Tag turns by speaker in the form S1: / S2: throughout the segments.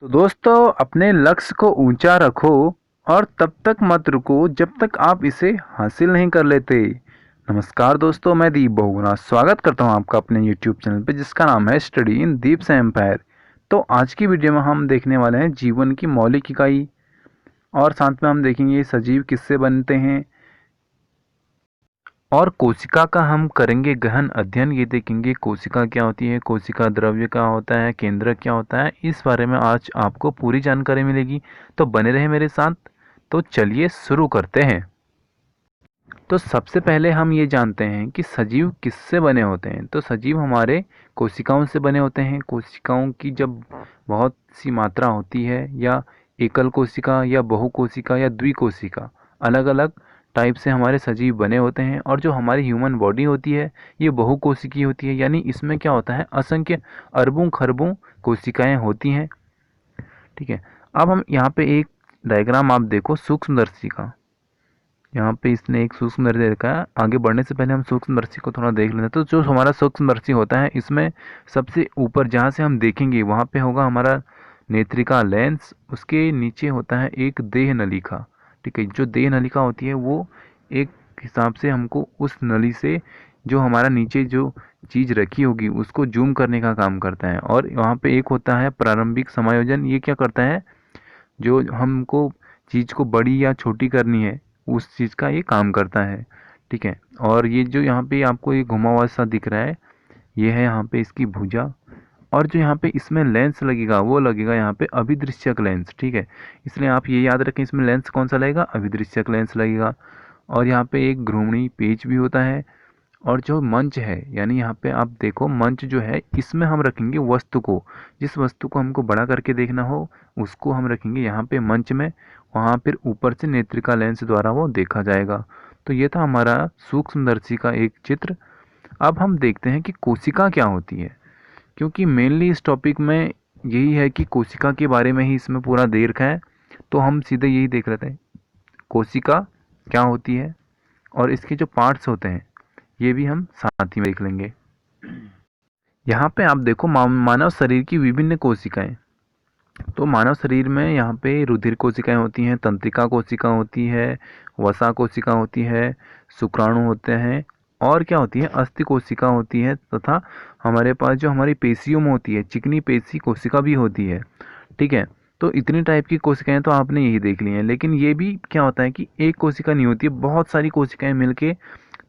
S1: तो दोस्तों, अपने लक्ष्य को ऊंचा रखो और तब तक मत रुको जब तक आप इसे हासिल नहीं कर लेते। नमस्कार दोस्तों, मैं दीप बहुगुणा स्वागत करता हूं आपका अपने यूट्यूब चैनल पे जिसका नाम है स्टडी इन दीप से एम्पायर। तो आज की वीडियो में हम देखने वाले हैं जीवन की मौलिक इकाई और साथ में हम देखेंगे सजीव किससे बनते हैं और कोशिका का हम करेंगे गहन अध्ययन। ये देखेंगे कोशिका क्या होती है, कोशिका द्रव्य क्या होता है, केंद्रक क्या होता है, इस बारे में आज आपको पूरी जानकारी मिलेगी। तो बने रहे मेरे साथ। तो चलिए शुरू करते हैं। तो सबसे पहले हम ये जानते हैं कि सजीव किससे बने होते हैं। तो सजीव हमारे कोशिकाओं से बने होते हैं। कोशिकाओं की जब बहुत सी मात्रा होती है या एकल कोशिका या बहुकोशिका या द्विकोशिका, अलग अलग टाइप से हमारे सजीव बने होते हैं। और जो हमारी ह्यूमन बॉडी होती है ये बहुकोशिकीय होती है, यानी इसमें क्या होता है, असंख्य अरबों खरबों कोशिकाएं होती हैं। ठीक है। अब हम यहाँ पे एक डायग्राम आप देखो सूक्ष्मदर्शी का। यहाँ पे इसने एक सूक्ष्मदर्शी रखा है। आगे बढ़ने से पहले हम सूक्ष्मदर्शी को थोड़ा देख लेते हैं। तो जो हमारा सूक्ष्मदर्शी होता है इसमें सबसे ऊपर जहाँ से हम देखेंगे वहाँ पे होगा हमारा नेत्रिका लेंस। उसके नीचे होता है एक देह नलिका। ठीक है। जो देह नलिका होती है वो एक हिसाब से हमको उस नली से जो हमारा नीचे जो चीज़ रखी होगी उसको जूम करने का काम करता है। और वहाँ पे एक होता है प्रारंभिक समायोजन। ये क्या करता है, जो हमको चीज़ को बड़ी या छोटी करनी है उस चीज़ का ये काम करता है। ठीक है। और ये जो यहाँ पे आपको ये घुमा हुआ सा दिख रहा है ये है यहाँ पे इसकी भुजा। और जो यहाँ पे इसमें लेंस लगेगा वो लगेगा यहाँ पे अभिदृश्यक लेंस। ठीक है। इसलिए आप ये याद रखें इसमें लेंस कौन सा लगेगा, अभिदृश्यक लेंस लगेगा। और यहाँ पे एक घ्रुमणी पेच भी होता है। और जो मंच है, यानी यहाँ पे आप देखो मंच जो है इसमें हम रखेंगे वस्तु को। जिस वस्तु को हमको बड़ा करके देखना हो उसको हम रखेंगे यहाँ पे मंच में। वहाँ फिर ऊपर से नेत्रिका लेंस द्वारा वो देखा जाएगा। तो ये था हमारा सूक्ष्मदर्शी का एक चित्र। अब हम देखते हैं कि कोशिका क्या होती है, क्योंकि मेनली इस टॉपिक में यही है कि कोशिका के बारे में ही इसमें पूरा दे रखा है। तो हम सीधे यही देख लेते हैं कोशिका क्या होती है और इसके जो पार्ट्स होते हैं ये भी हम साथ ही में देख लेंगे। यहाँ पे आप देखो मानव शरीर की विभिन्न कोशिकाएं। तो मानव शरीर में यहाँ पे रुधिर कोशिकाएं होती हैं, तंत्रिका कोशिका होती है, वसा कोशिका होती है, शुक्राणु होते हैं और क्या होती है, अस्थि कोशिका होती है, तथा हमारे पास जो हमारी पेशियों में होती है चिकनी पेशी कोशिका भी होती है। ठीक है। तो इतनी टाइप की कोशिकाएं तो आपने यही देख ली हैं। लेकिन ये भी क्या होता है कि एक कोशिका नहीं होती है, बहुत सारी कोशिकाएं मिलके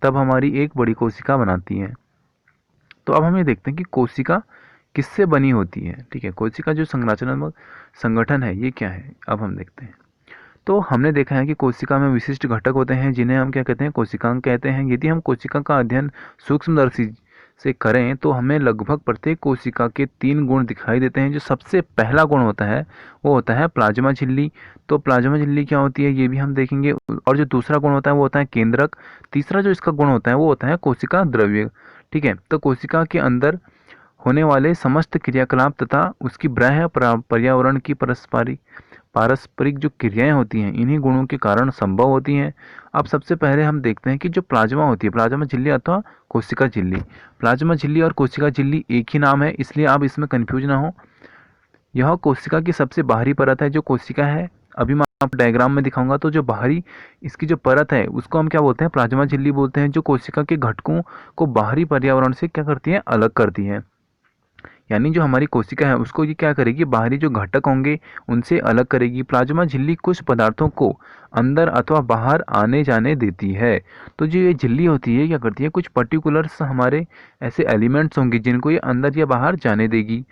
S1: तब हमारी एक बड़ी कोशिका बनाती हैं। तो अब हम ये देखते हैं कि कोशिका किससे बनी होती है। ठीक है। कोशिका जो संरचनात्मक संगठन है ये क्या है, अब हम देखते हैं। तो हमने देखा है कि कोशिका में विशिष्ट घटक होते हैं जिन्हें हम क्या कहते हैं, कोशिकांग कहते हैं। यदि हम कोशिका का अध्ययन सूक्ष्मदर्शी से करें तो हमें लगभग प्रत्येक कोशिका के 3 गुण दिखाई देते हैं। जो सबसे पहला गुण होता है वो होता है प्लाज्मा झिल्ली। तो प्लाज्मा झिल्ली क्या होती है ये भी हम देखेंगे। और जो दूसरा गुण होता है वो होता है केंद्रक। तीसरा जो इसका गुण होता है वो होता है कोशिका द्रव्य। ठीक है। तो कोशिका के अंदर होने वाले समस्त क्रियाकलाप तथा उसकी बाह्य पर्यावरण की पारस्परिक जो क्रियाएं होती हैं इन्हीं गुणों के कारण संभव होती हैं। अब सबसे पहले हम देखते हैं कि जो प्लाज्मा होती है, प्लाज्मा झिल्ली अथवा कोशिका झिल्ली। प्लाज्मा झिल्ली और कोशिका झिल्ली एक ही नाम है, इसलिए आप इसमें कंफ्यूज ना हो। यह कोशिका की सबसे बाहरी परत है जो कोशिका है। अभी मैं आपको डायग्राम में दिखाऊंगा। तो जो बाहरी इसकी जो परत है उसको हम क्या बोलते हैं, प्लाज्मा झिल्ली बोलते हैं, जो कोशिका के घटकों को बाहरी पर्यावरण से क्या करती है, अलग करती है। यानी जो हमारी कोशिका है उसको ये क्या करेगी, बाहरी जो घटक होंगे उनसे अलग करेगी। प्लाज्मा झिल्ली कुछ पदार्थों को अंदर अथवा बाहर आने जाने देती है। तो जो ये झिल्ली होती है क्या करती है, कुछ पर्टिकुलर्स हमारे ऐसे एलिमेंट्स होंगे जिनको ये अंदर या बाहर जाने देगी।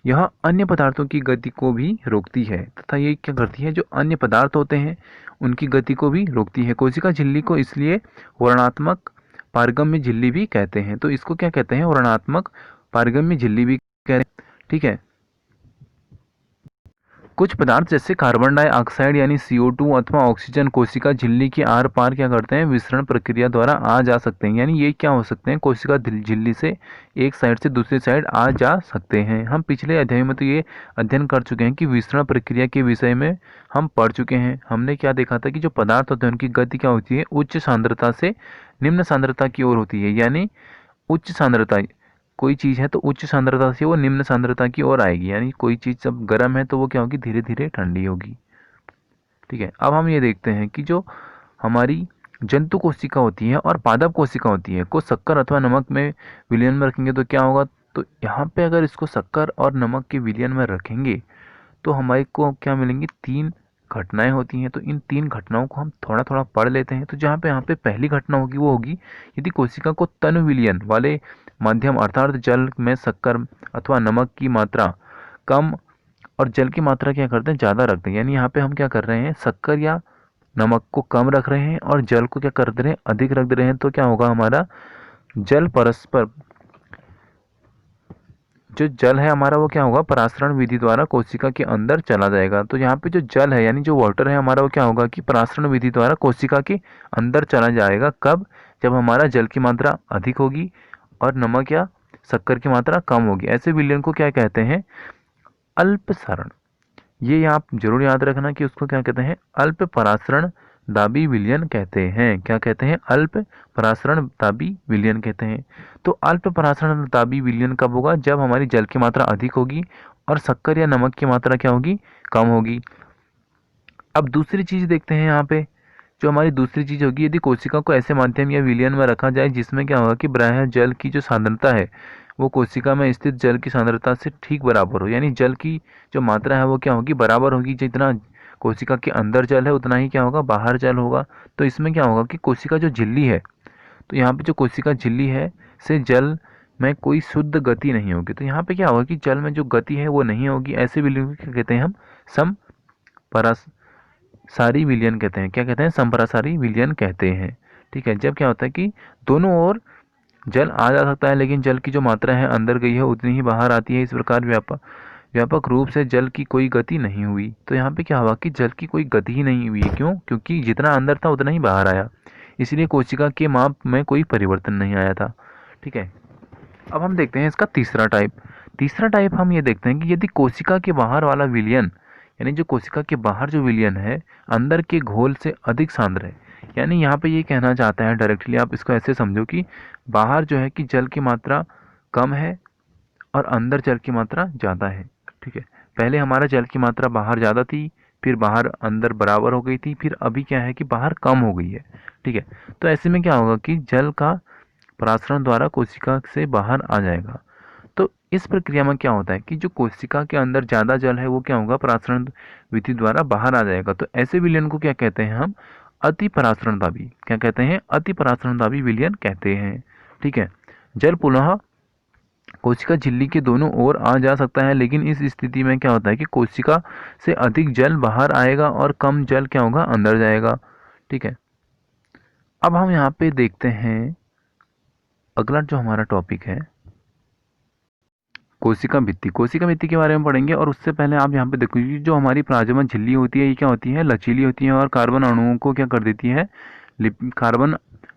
S1: यह अन्य पदार्थों की गति को भी रोकती है तथा ये क्या करती है, जो अन्य पदार्थ होते हैं उनकी गति को भी रोकती है। कोशिका झिल्ली को इसलिए वर्णात्मक पारगम्य झिल्ली भी कहते हैं। तो इसको क्या कहते हैं, वर्णात्मक पारगम्य झिल्ली भी कह रहे हैं। ठीक है। कुछ पदार्थ जैसे कार्बन डाइऑक्साइड यानी CO2 अथवा ऑक्सीजन कोशिका झिल्ली के आर पार क्या करते हैं, विसरण प्रक्रिया द्वारा आ जा सकते हैं। यानी ये क्या हो सकते हैं, कोशिका झिल्ली से एक साइड से दूसरी साइड आ जा सकते हैं। हम पिछले अध्याय में तो ये अध्ययन कर चुके हैं कि विसरण प्रक्रिया के विषय में हम पढ़ चुके हैं। हमने क्या देखा था कि जो पदार्थ होते हैं उनकी गति क्या होती है, उच्च सांद्रता से निम्न सांद्रता की ओर होती है। यानी उच्च सांद्रता कोई चीज़ है तो उच्च सांद्रता से वो निम्न सांद्रता की ओर आएगी, यानी कोई चीज़ जब गर्म है तो वो क्या होगी, धीरे धीरे ठंडी होगी। ठीक है, अब हम ये देखते हैं कि जो हमारी जंतु कोशिका होती है और पादप कोशिका होती है को शक्कर अथवा नमक में विलयन में रखेंगे तो क्या होगा। तो यहाँ पे अगर इसको शक्कर और नमक के विलयन में रखेंगे तो हमारे को क्या मिलेंगी, 3 घटनाएं होती हैं। तो इन 3 घटनाओं को हम थोड़ा थोड़ा पढ़ लेते हैं। तो जहाँ पे यहाँ पे पहली घटना होगी वो होगी यदि कोशिका को तनु विलयन वाले माध्यम अर्थात जल में शक्कर अथवा नमक की मात्रा कम और जल की मात्रा क्या करते हैं, ज़्यादा रखते हैं। यानी यहाँ पे हम क्या कर रहे हैं, शक्कर या नमक को कम रख रहे हैं और जल को क्या कर दे रहे हैं, अधिक रख दे रहे हैं। तो क्या होगा, हमारा जल परस्पर जो जल है हमारा वो क्या होगा, परासरण विधि द्वारा कोशिका के अंदर चला जाएगा। तो यहाँ पे जो जल है यानी जो वाटर है हमारा वो क्या होगा कि परासरण विधि द्वारा कोशिका के अंदर चला जाएगा। कब, जब हमारा जल की मात्रा अधिक होगी और नमक या शक्कर की मात्रा कम होगी। ऐसे विलयन को क्या कहते हैं, अल्पसारण। ये आप जरूर याद रखना कि उसको क्या कहते हैं, अल्प परासरण दाबी विलयन कहते हैं। क्या कहते हैं, अल्प परासरण दाबी विलयन कहते हैं। तो अल्प परासरण दाबी विलयन कब होगा, जब हमारी जल की मात्रा अधिक होगी और शक्कर या नमक की मात्रा क्या होगी, कम होगी। अब दूसरी चीज देखते हैं यहाँ पे, जो हमारी दूसरी चीज होगी, यदि कोशिका को ऐसे माध्यम या विलयन में रखा जाए जिसमें क्या होगा कि बाह्य जल की जो सांद्रता है वो कोशिका में स्थित जल की सांद्रता से ठीक बराबर हो। यानी जल की जो मात्रा है वो क्या होगी, बराबर होगी। जितना कोशिका के अंदर जल है उतना ही क्या होगा, बाहर जल होगा। तो इसमें क्या होगा कि कोशिका जो झिल्ली है, तो यहाँ पे जो कोशिका झिल्ली है से जल में कोई शुद्ध गति नहीं होगी। तो यहाँ पे क्या होगा कि जल में जो गति है वो नहीं होगी। ऐसे विलयन को क्या कहते हैं हम, समपरासारी विलयन कहते हैं। क्या कहते हैं, समपरासारी विलयन कहते हैं। ठीक है, जब क्या होता है कि दोनों ओर जल आ जा सकता है लेकिन जल की जो मात्रा है अंदर गई है उतनी ही बाहर आती है। इस प्रकार व्यापक रूप से जल की कोई गति नहीं हुई। तो यहाँ पे क्या हुआ कि जल की कोई गति ही नहीं हुई। क्यों, क्योंकि जितना अंदर था उतना ही बाहर आया, इसलिए कोशिका के माप में कोई परिवर्तन नहीं आया था। ठीक है, अब हम देखते हैं इसका तीसरा टाइप। तीसरा टाइप हम ये देखते हैं कि यदि कोशिका के बाहर वाला विलयन, यानी जो कोशिका के बाहर जो विलयन है अंदर के घोल से अधिक सांद्र है। यानी यहाँ पे ये कहना चाहता है डायरेक्टली, आप इसको ऐसे समझो कि बाहर जो है कि जल की मात्रा कम है और अंदर जल की मात्रा ज़्यादा है। ठीक है, पहले हमारा जल की मात्रा बाहर ज़्यादा थी, फिर बाहर अंदर बराबर हो गई थी, फिर अभी क्या है कि बाहर कम हो गई है। ठीक है, तो ऐसे में क्या होगा कि जल का परासरण द्वारा कोशिका से बाहर आ जाएगा। तो इस प्रक्रिया में क्या होता है कि जो कोशिका के अंदर ज़्यादा जल है वो क्या होगा, परासरण विधि द्वारा बाहर आ जाएगा। तो ऐसे विलयन को क्या कहते हैं हम, अति परासरण दाबी। क्या कहते हैं, अति परासरण दाबी विलयन कहते हैं। ठीक है, जल पुनः कोशिका झिल्ली के दोनों ओर आ जा सकता है, लेकिन इस स्थिति में क्या होता है कि कोशिका से अधिक जल बाहर आएगा और कम जल क्या होगा, अंदर जाएगा। ठीक है, अब हम यहाँ पे देखते हैं अगला जो हमारा टॉपिक है कोशिका भित्ति। कोशिका भित्ति के बारे में पढ़ेंगे और उससे पहले आप यहाँ पे देखो कि जो हमारी प्लाज्मा झिल्ली होती है ये क्या होती है, लचीली होती है और कार्बन अणुओं को क्या कर देती है, कार्बन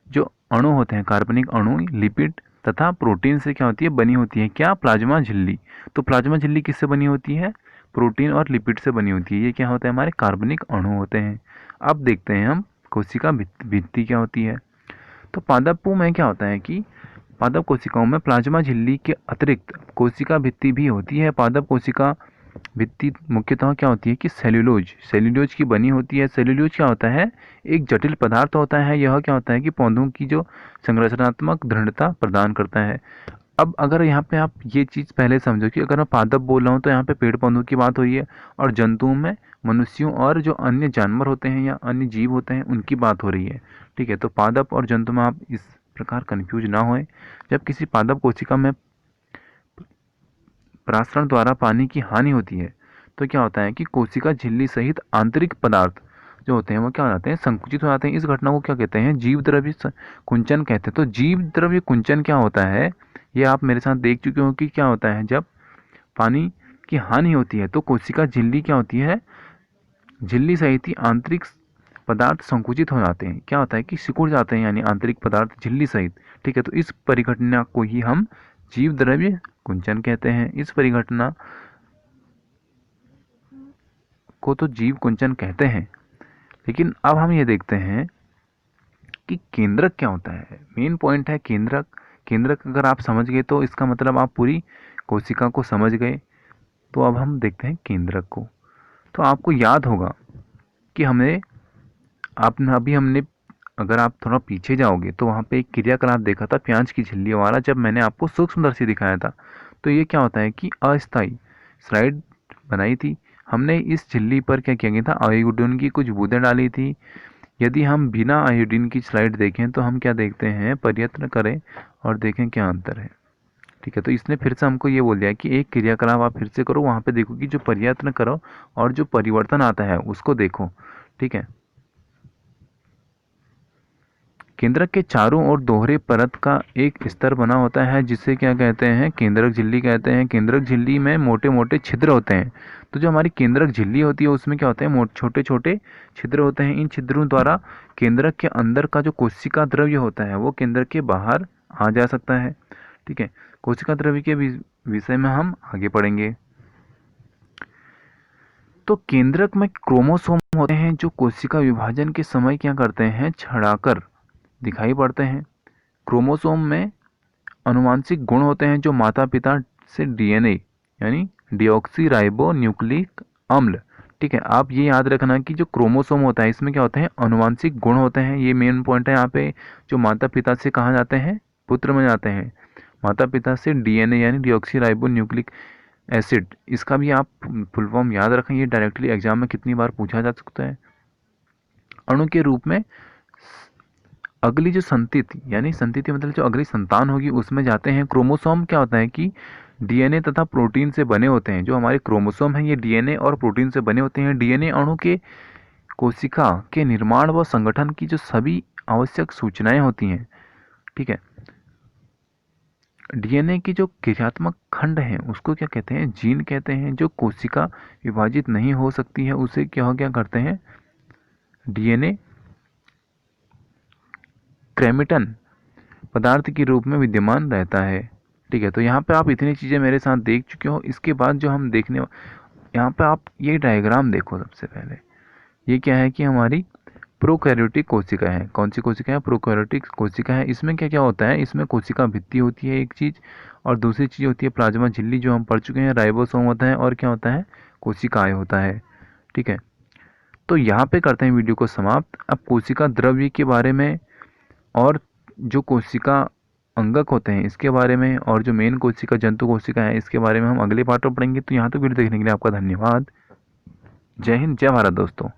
S1: जो अणु होते हैं, कार्बनिक अणु लिपिड तथा प्रोटीन से क्या होती है, बनी होती है। क्या, प्लाज्मा झिल्ली। तो प्लाज्मा झिल्ली किससे बनी होती है, प्रोटीन और लिपिड से बनी होती है। ये क्या होता है, हमारे कार्बनिक अणु होते हैं। अब देखते हैं हम कोशिका भित्ति क्या होती है। तो पादपों में क्या होता है कि पादप कोशिकाओं में प्लाज्मा झिल्ली के अतिरिक्त कोशिका भित्ति भी होती है। पादप कोशिका भित्ति मुख्यतः क्या होती है कि सेल्यूलोज की बनी होती है। सेल्यूलोज क्या होता है, एक जटिल पदार्थ होता है। यह क्या होता है कि पौधों की जो संरचनात्मक दृढ़ता प्रदान करता है। अब अगर यहाँ पे आप ये चीज़ पहले समझो कि अगर मैं पादप बोल रहा हूँ तो यहाँ पे पेड़ पौधों की बात हो रही है और जंतुओं में मनुष्यों और जो अन्य जानवर होते हैं या अन्य जीव होते हैं उनकी बात हो रही है। ठीक है, तो पादप और जंतु में आप इस प्रकार कंफ्यूज ना होए। जब किसी पादप कोशिका में परासरण द्वारा पानी की हानि होती है तो क्या होता है कि कोशिका झिल्ली सहित आंतरिक पदार्थ जो होते हैं वो क्या हो जाते हैं, संकुचित हो जाते हैं। इस घटना को क्या कहते हैं, जीव द्रव्य कुंचन कहते हैं। तो जीव द्रव्य कुंचन क्या होता है, ये आप मेरे साथ देख चुके हो कि क्या होता है, जब पानी की हानि होती है तो कोशिका झिल्ली क्या होती है, झिल्ली सहित ही आंतरिक पदार्थ संकुचित हो जाते हैं। क्या होता है कि सिकुड़ जाते हैं, यानी आंतरिक पदार्थ झिल्ली सहित। ठीक है, तो इस परिघटना को ही हम जीव द्रव्य कुंचन कहते हैं। इस परिघटना को तो जीव कुंचन कहते हैं। लेकिन अब हम ये देखते हैं कि केंद्रक क्या होता है। मेन पॉइंट है केंद्रक। केंद्रक अगर आप समझ गए तो इसका मतलब आप पूरी कोशिका को समझ गए। तो अब हम देखते हैं केंद्रक को। तो आपको याद होगा कि हमने अगर आप थोड़ा पीछे जाओगे तो वहाँ पे एक क्रियाकलाप देखा था प्याज की झिल्ली वाला, जब मैंने आपको सूक्ष्मदर्शी दिखाया था। तो ये क्या होता है कि अस्थाई स्लाइड बनाई थी हमने, इस झिल्ली पर क्या किया गया था, आयोडीन की कुछ बूंदें डाली थी। यदि हम बिना आयोडीन की स्लाइड देखें तो हम क्या देखते हैं, प्रयत्न करें और देखें क्या अंतर है। ठीक है, तो इसने फिर से हमको ये बोल दिया कि एक क्रियाकलाप आप फिर से करो, वहाँ पे देखो कि जो प्रयत्न करो और जो परिवर्तन आता है उसको देखो। ठीक है, केंद्रक के चारों ओर दोहरे परत का एक स्तर बना होता है जिसे क्या कहते हैं, केंद्रक झिल्ली कहते हैं। केंद्रक झिल्ली में मोटे मोटे छिद्र होते हैं। तो जो हमारी केंद्रक झिल्ली होती है उसमें क्या होते हैं, छोटे छोटे छिद्र होते हैं। इन छिद्रों द्वारा केंद्रक के अंदर का जो कोशिका द्रव्य होता है वो केंद्रक के बाहर आ जा सकता है। ठीक है, कोशिका द्रव्य के विषय में हम आगे पढ़ेंगे। तो केंद्रक में क्रोमोसोम होते हैं जो कोशिका विभाजन के समय क्या करते हैं, छड़ाकर दिखाई पड़ते हैं। क्रोमोसोम में आनुवांशिक गुण होते हैं जो माता पिता से डीएनए यानी डिऑक्सी राइबो न्यूक्लिक अम्ल। ठीक है, आप ये याद रखना कि जो क्रोमोसोम होता है इसमें क्या होते हैं, आनुवांशिक गुण होते हैं। ये मेन पॉइंट है यहाँ पे। जो माता पिता से कहाँ जाते हैं, पुत्र में जाते हैं। माता पिता से डीएनए यानी डिऑक्सी राइबो न्यूक्लिक एसिड, इसका भी आप फुल फॉर्म याद रखें। ये डायरेक्टली एग्जाम में कितनी बार पूछा जा सकता है। अणु के रूप में अगली जो संतति यानी संतति मतलब जो अगली संतान होगी उसमें जाते हैं। क्रोमोसोम क्या होता है कि डीएनए तथा प्रोटीन से बने होते हैं। जो हमारे क्रोमोसोम हैं ये डीएनए और प्रोटीन से बने होते हैं। डीएनए अणु के कोशिका के निर्माण व संगठन की जो सभी आवश्यक सूचनाएं होती हैं। ठीक है, डीएनए की जो क्रियात्मक खंड हैं उसको क्या कहते हैं, जीन कहते हैं। जो कोशिका विभाजित नहीं हो सकती है उसे क्या करते हैं, डीएनए क्रोमेटिन पदार्थ के रूप में विद्यमान रहता है। ठीक है, तो यहाँ पे आप इतनी चीज़ें मेरे साथ देख चुके हो। इसके बाद जो हम देखने, यहाँ पे आप ये डायग्राम देखो। सबसे पहले ये क्या है कि हमारी प्रोकैरियोटिक कोशिका है। कौन सी कोशिका है, प्रोकैरियोटिक कोशिका है। इसमें क्या क्या होता है, इसमें कोशिका भित्ति होती है एक चीज़, और दूसरी चीज़ होती है प्लाज्मा झिल्ली जो हम पढ़ चुके हैं, राइबोसोम होता है, और क्या होता है, कोशिकाएं होता है। ठीक है, तो यहाँ पे करते हैं वीडियो को समाप्त। अब कोशिका द्रव्य के बारे में और जो कोशिका अंगक होते हैं इसके बारे में, और जो मेन कोशिका जंतु कोशिका है इसके बारे में हम अगले पार्ट में पढ़ेंगे। तो यहाँ तक वीडियो देखने के लिए आपका धन्यवाद। जय हिंद, जय भारत दोस्तों।